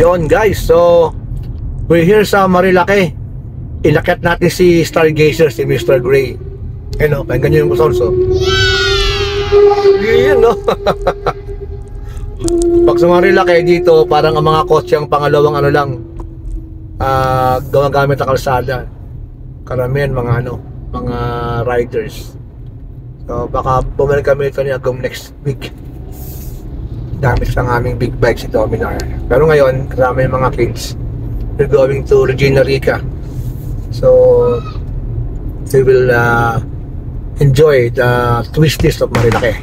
Yon guys, so we're here sa Marilake. Inakyat natin si Stargazer, si Mr. Gray. Ayun o, pakinggan nyo yung sounds o. Yun no. Pag sa Marilake dito, parang ang mga kotse ang pangalawang ano lang, gawagamit na kalsada. Karamihan mga mga riders. So baka bumalik kami ito ni Agum next week. Gamit sa aming big bike si Dominar. Pero ngayon, kasama yung mga kids, we're going to Regina Rica. So we will enjoy the twisties of Marilake.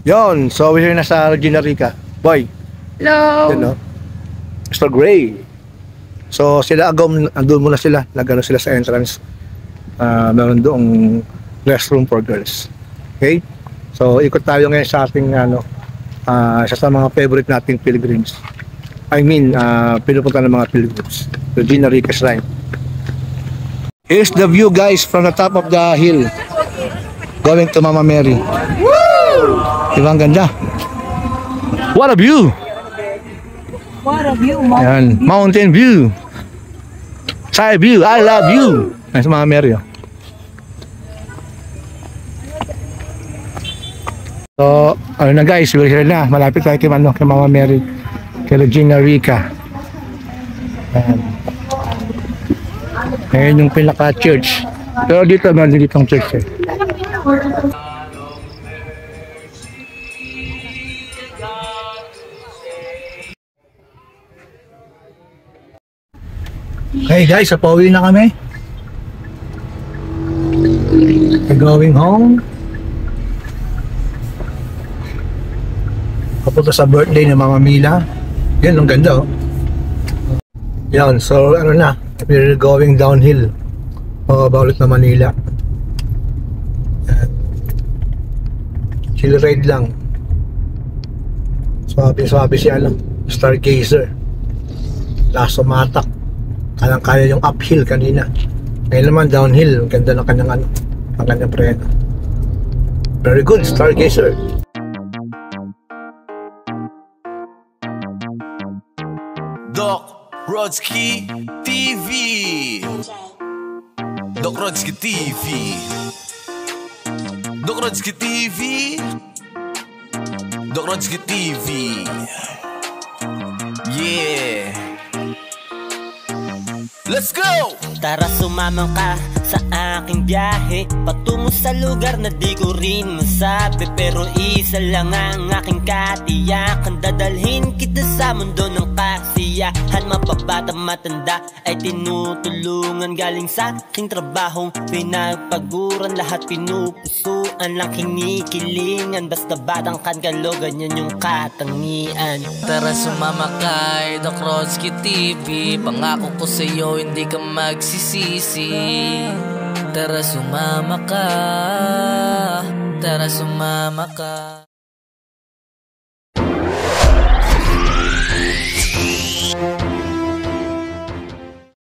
Yon, so we're here na sa Regina Rica. Boy. Hello. You know, Mr. Gray. So sila Agum, andun muna sila. Nagano sila sa entrance. Meron doong restroom for girls. Okay? So ikot tayo ngayon sa ating isa sa mga favorite nating pilgrims. I mean, pinupunta ng mga pilgrims. Regina Rica Shrine. Here's the view guys from the top of the hill. Going to Mama Mary. Diba ang ganda? What a view! What a view, Ayan, mountain view. Side view, I love you. Ayan sa mga Mary. So, ano na guys, we're here na. Malapit tayo kay Mama Mary. Kay Regina Rica. Ayan. Ayan yung pinaka-church. Pero dito, meron dito ang church eh. Hey guys, pauwi na kami. We're going home. Papunta sa birthday ng Mama Mila. Yan, ang ganda oh. Yan, so ano na, we're going downhill. Pabalik na Manila. Yan. Chill ride lang. Swabe si Stargazer. Laso matak. Kaya yung uphill kanina. Ngayon naman downhill. Ang ganda ng kanyang preno. Very good, Stargazer. Doc Rodsky TV. Doc Rodsky TV. Doc Rodsky TV. Doc Rodsky TV. Yeah. Let's go! Tara sumama ka sa aking biyahe patungo sa lugar na di ko rin masabi. Pero isa lang ang aking katiyakan, dadalhin kita sa mundo ng kasiyahan. Mapabata matanda ay tinutulungan, galing sa aking trabahong pinagpaguran. Lahat pinupusuan lang kinikilingan, basta batang Kangalo, ganyan yung katangian. Tara sumama kay Doc Rodsky TV, pangako ko sa'yo hindi ka magsisisi. Tara sumama ka, tara sumama ka.